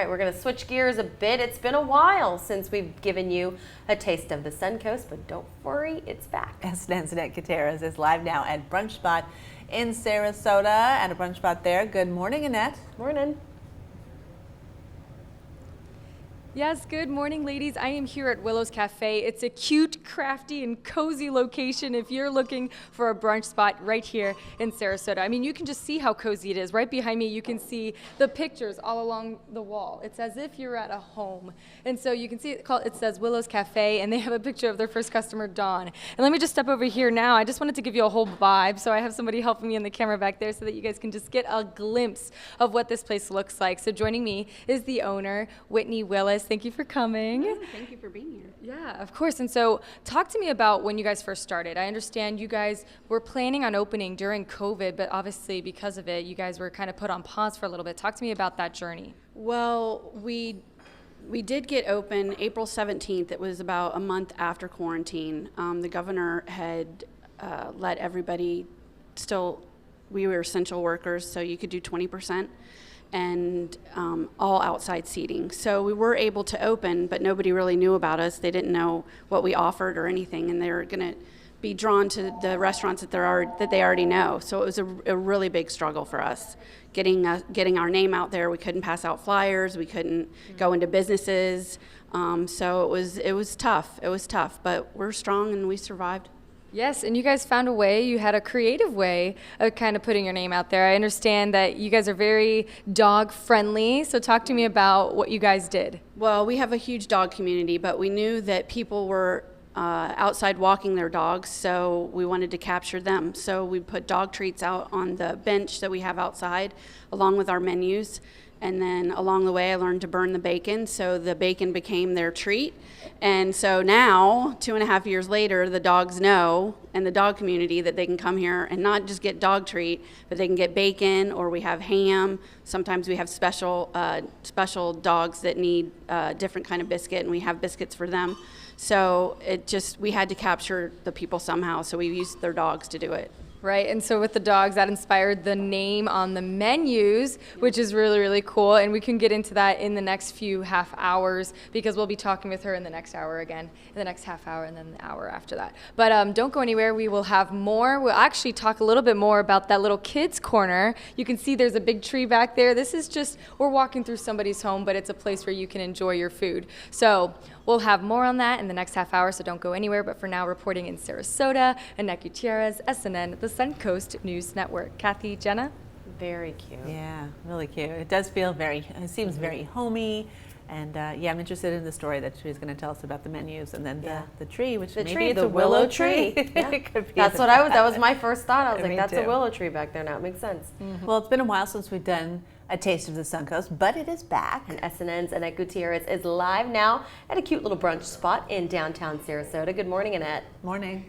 right, we're going to switch gears a bit. It's been a while since we've given you a taste of the Suncoast, but don't worry, it's back. SNN's Annette Gutierrez is live now at Brunch Spot in Sarasota, at a brunch spot there. Good morning, Annette. Morning. Yes, good morning, ladies. I am here at Willow's Cafe. It's a cute, crafty, and cozy location if you're looking for a brunch spot right here in Sarasota. I mean, you can just see how cozy it is. Right behind me, you can see the pictures all along the wall. It's as if you're at a home. And so you can see it says Willow's Cafe, and they have a picture of their first customer, Dawn. And let me just step over here now. I just wanted to give you a whole vibe, so I have somebody helping me in the camera back there so that you guys can just get a glimpse of what this place looks like. So joining me is the owner, Whitney Willis. Thank you for coming. Yeah, thank you for being here. Yeah, of course. And so talk to me about when you guys first started. I understand you guys were planning on opening during COVID, but obviously because of it, you guys were kind of put on pause for a little bit. Talk to me about that journey. Well, we did get open April 17th. It was about a month after quarantine. The governor had let everybody we were essential workers, so you could do 20%. And all outside seating. So we were able to open, but nobody really knew about us. They didn't know what we offered or anything, and they were going to be drawn to the restaurants that they already know. So it was a really big struggle for us, getting our name out there. We couldn't pass out flyers. We couldn't go into businesses. So it was tough. It was tough, but we're strong and we survived. Yes, and you guys found a way, you had a creative way of kind of putting your name out there. I understand that you guys are very dog friendly, so talk to me about what you guys did. Well, we have a huge dog community, but we knew that people were outside walking their dogs, so we wanted to capture them. So we put dog treats out on the bench that we have outside, along with our menus. And then along the way, I learned to burn the bacon, so the bacon became their treat. And so now, 2.5 years later, the dogs know, and the dog community, that they can come here and not just get dog treat, but they can get bacon, or we have ham. Sometimes we have special dogs that need a different kind of biscuit, and we have biscuits for them. So we had to capture the people somehow, so we used their dogs to do it. Right, and so with the dogs, that inspired the name on the menus, which is really, really cool. And we can get into that in the next few half hours because we'll be talking with her in the next hour again, in the next half hour, and then the hour after that. But don't go anywhere. We will have more. We'll actually talk a little bit more about that little kids corner. You can see there's a big tree back there. This is just, we're walking through somebody's home, but it's a place where you can enjoy your food. So we'll have more on that in the next half hour, so don't go anywhere. But for now, reporting in Sarasota, Annette Gutierrez, SNN, the Suncoast News Network. Kathy, Jenna? Very cute. Yeah, really cute. It does feel it seems very homey. And yeah, I'm interested in the story that she's going to tell us about the menus, and then the tree, which maybe it's the a willow tree. Yeah. It could be That was my first thought. I was like, that's too. a willow tree back there now. It makes sense. Mm-hmm. Well, it's been a while since we've done a taste of the Suncoast, but it is back. And SNN's Annette Gutierrez is live now at a cute little brunch spot in downtown Sarasota. Good morning, Annette. Morning.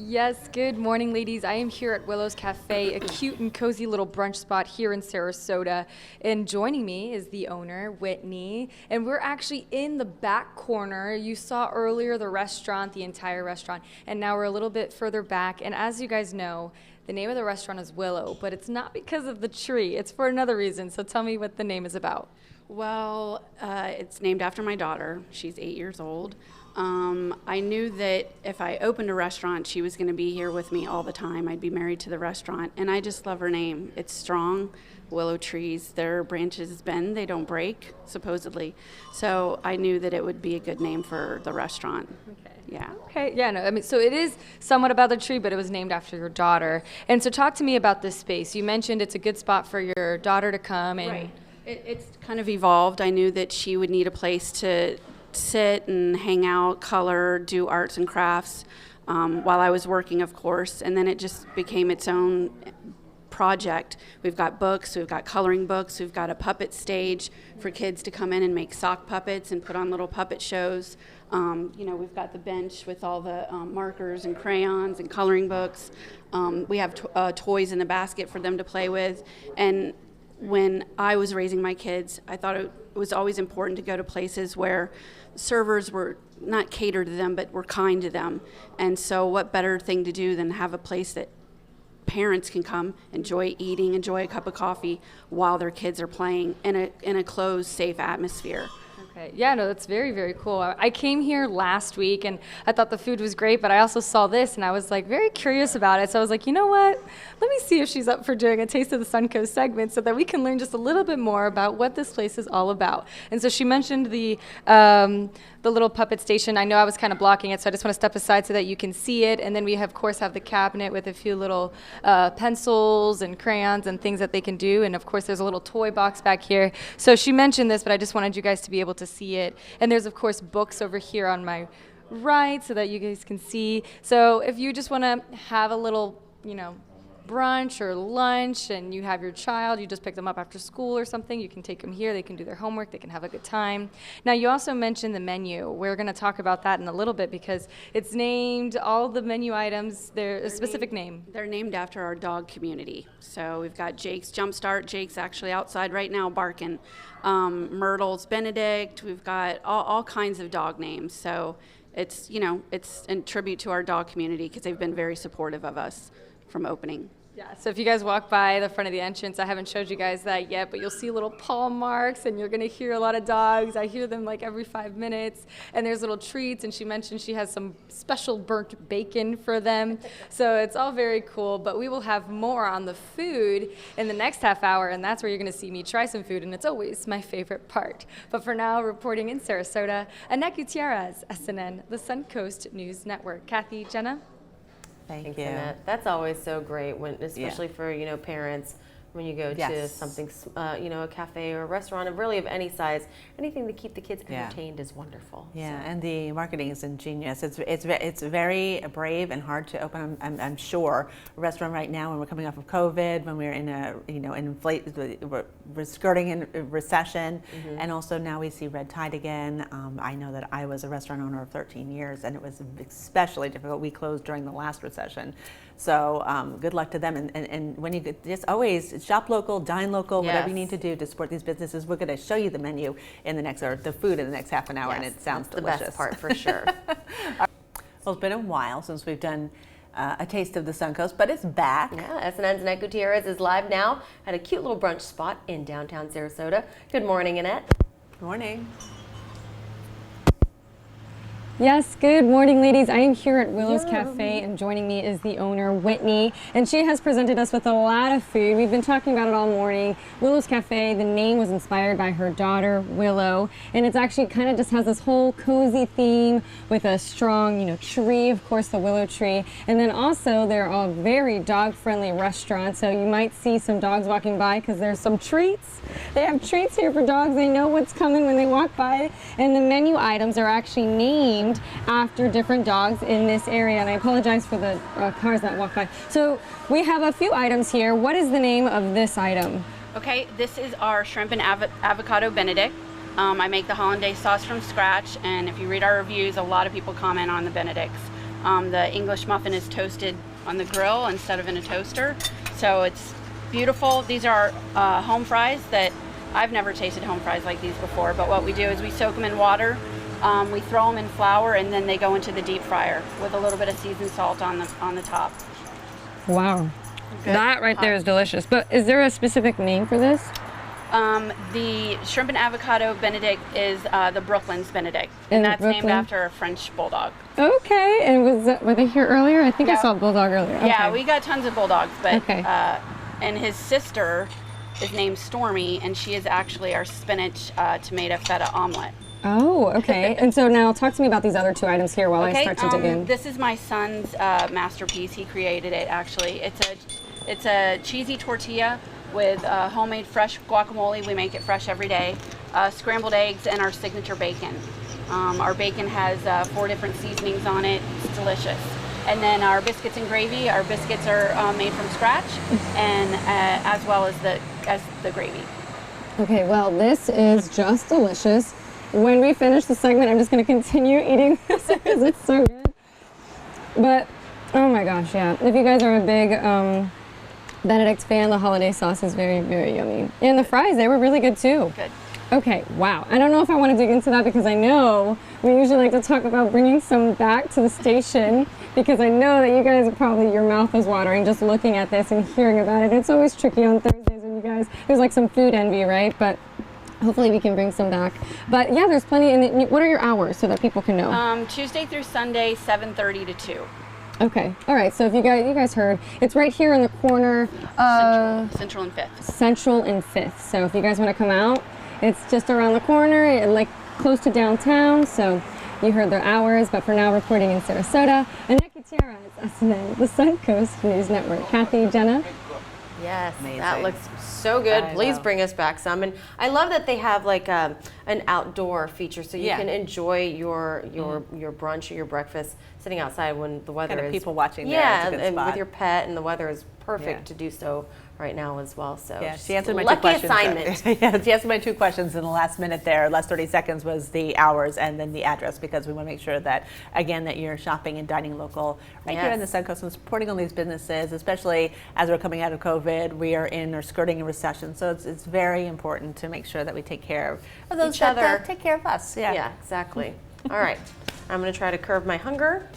Yes, good morning, ladies. I am here at Willow's Cafe, a cute and cozy little brunch spot here in Sarasota. And joining me is the owner, Whitney. And we're actually in the back corner. You saw earlier the restaurant, the entire restaurant. And now we're a little bit further back. And as you guys know, the name of the restaurant is Willow, but it's not because of the tree. It's for another reason. So tell me what the name is about. Well, it's named after my daughter. She's 8 years old. I knew that if I opened a restaurant, she was going to be here with me all the time. I'd be married to the restaurant, and I just love her name. It's strong. Willow trees, their branches bend, they don't break, supposedly. So I knew that it would be a good name for the restaurant. Okay. Yeah. Okay, yeah, no, I mean, so it is somewhat about the tree, but it was named after your daughter. And so talk to me about this space. You mentioned it's a good spot for your daughter to come. And Right. It's kind of evolved. I knew that she would need a place to sit and hang out, color, do arts and crafts while I was working, of course. And then it just became its own project. We've got books, we've got coloring books, we've got a puppet stage for kids to come in and make sock puppets and put on little puppet shows. We've got the bench with all the markers and crayons and coloring books. We have toys in the basket for them to play with. And when I was raising my kids, I thought it was always important to go to places where servers were not catered to them, but were kind to them. And so what better thing to do than have a place that parents can come, enjoy eating, enjoy a cup of coffee while their kids are playing in a closed, safe atmosphere. Okay. Yeah, no, that's very, very cool. I came here last week and I thought the food was great, but I also saw this and I was like very curious about it. So I was like, you know what? Let me see if she's up for doing a Taste of the Suncoast segment so that we can learn just a little bit more about what this place is all about. And so she mentioned the little puppet station. I know I was kind of blocking it, so I just want to step aside so that you can see it. And then we, of course, have the cabinet with a few little pencils and crayons and things that they can do. And, of course, there's a little toy box back here. So she mentioned this, but I just wanted you guys to be able to see it. And there's, of course, books over here on my right so that you guys can see. So if you just want to have a little, brunch or lunch and you have your child, you just pick them up after school or something, you can take them here, they can do their homework, they can have a good time. Now you also mentioned the menu. We're going to talk about that in a little bit because it's named, all the menu items, they're a specific name. They're named after our dog community. So we've got Jake's Jumpstart. Jake's actually outside right now barking. Myrtle's Benedict. We've got all kinds of dog names. So it's in tribute to our dog community because they've been very supportive of us from opening. Yeah, so if you guys walk by the front of the entrance, I haven't showed you guys that yet, but you'll see little paw marks and you're going to hear a lot of dogs. I hear them like every 5 minutes, and there's little treats, and she mentioned she has some special burnt bacon for them. So it's all very cool, but we will have more on the food in the next half hour, and that's where you're going to see me try some food, and it's always my favorite part. But for now, reporting in Sarasota, Annette Gutierrez, SNN, the Suncoast News Network. Kathy, Jenna? Thank Thanks, you. Annette. That's always so great, especially for parents, when you go to something, a cafe or a restaurant, and really of any size, anything to keep the kids entertained is wonderful. Yeah, and the marketing is ingenious. It's very brave and hard to open. I'm sure a restaurant right now, when we're coming off of COVID, when we're in we're skirting in a recession, and also now we see red tide again. I know that I was a restaurant owner of 13 years, and it was especially difficult. We closed during the last recession. So good luck to them. And when you just always shop local, dine local, whatever you need to do to support these businesses. We're going to show you the menu in the next, or the food in the next half an hour, and it sounds delicious. The best part for sure. Well, it's been a while since we've done a Taste of the Suncoast, but it's back. Yeah, SNN's Annette Gutierrez is live now at a cute little brunch spot in downtown Sarasota. Good morning, Annette. Good morning. Yes, good morning, ladies. I am here at Willow's Cafe, and joining me is the owner, Whitney, and she has presented us with a lot of food. We've been talking about it all morning. Willow's Cafe, the name was inspired by her daughter, Willow, and it's actually kind of just has this whole cozy theme with a strong, tree, of course, the willow tree, and then also they're a very dog-friendly restaurant, so you might see some dogs walking by because there's some treats. They have treats here for dogs. They know what's coming when they walk by, and the menu items are actually named after different dogs in this area, and I apologize for the cars that walk by. So we have a few items here. What is the name of this item? Okay, this is our shrimp and avocado Benedict. I make the hollandaise sauce from scratch, and if you read our reviews, a lot of people comment on the Benedicts. The English muffin is toasted on the grill instead of in a toaster, so it's beautiful. These are home fries that I've never tasted home fries like these before, but what we do is we soak them in water. We throw them in flour, and then they go into the deep fryer with a little bit of seasoned salt on the top. Wow. Good. That right there is delicious. But is there a specific name for this? The shrimp and avocado Benedict is the Brooklyn's Benedict, and that's named after a French bulldog. Okay, and were they here earlier? I think I saw a bulldog earlier. Okay. Yeah, we got tons of bulldogs, but and his sister is named Stormy, and she is actually our spinach tomato feta omelet. Oh, okay. And so now talk to me about these other two items here while I start to dig in. This is my son's masterpiece. He created it, actually. It's a cheesy tortilla with homemade fresh guacamole. We make it fresh every day. Scrambled eggs and our signature bacon. Our bacon has 4 different seasonings on it. It's delicious. And then our biscuits and gravy. Our biscuits are made from scratch, and as well as the gravy. Okay, well, this is just delicious. When we finish the segment, I'm just going to continue eating this because it's so good. But, oh my gosh, yeah. If you guys are a big Benedict fan, the holiday sauce is very, very yummy. And the fries, they were really good too. Good. Okay, wow. I don't know if I want to dig into that because I know we usually like to talk about bringing some back to the station because I know that you guys are probably, your mouth is watering just looking at this and hearing about it. It's always tricky on Thursdays when you guys, there's like some food envy, right? But hopefully we can bring some back. But yeah, there's plenty. And what are your hours so that people can know? Tuesday through Sunday, 7:30 to 2. Okay, all right. So if you guys heard, it's right here in the corner. Central and 5th. Central and 5th. So if you guys want to come out, it's just around the corner, like close to downtown. So you heard their hours, but for now, reporting in Sarasota, Annette Gutierrez, SNN, the Suncoast News Network. Kathy, Jenna. Yes, Amazing. that looks so good. Please bring us back some. And I love that they have like an outdoor feature, so you can enjoy your brunch or your breakfast sitting outside when the weather is people watching there. Yeah, it's a good and spot. with your pet, and the weather is perfect to do so right now as well. So Yeah, she answered my lucky 2 questions. assignment. Yeah, she answered my 2 questions in the last minute there. Last 30 seconds was the hours and then the address, because we want to make sure that, again, that you're shopping and dining local right here in the Suncoast and supporting all these businesses, especially as we're coming out of COVID. We are in or skirting a recession, so it's very important to make sure that we take care of those Each that other. take care of us. Yeah, exactly. All right, I'm going to try to curb my hunger.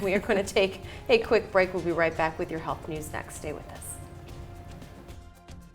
We are going to take a quick break. We'll be right back with your health news next. Stay with us.